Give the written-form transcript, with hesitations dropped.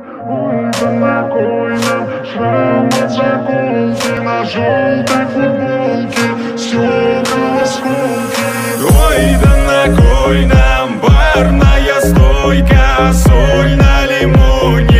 Ой, да на кой нам шрам от заколки на желтой футболке, стекла осколки. Ой, да на кой нам барная стойка, соль на лимоне.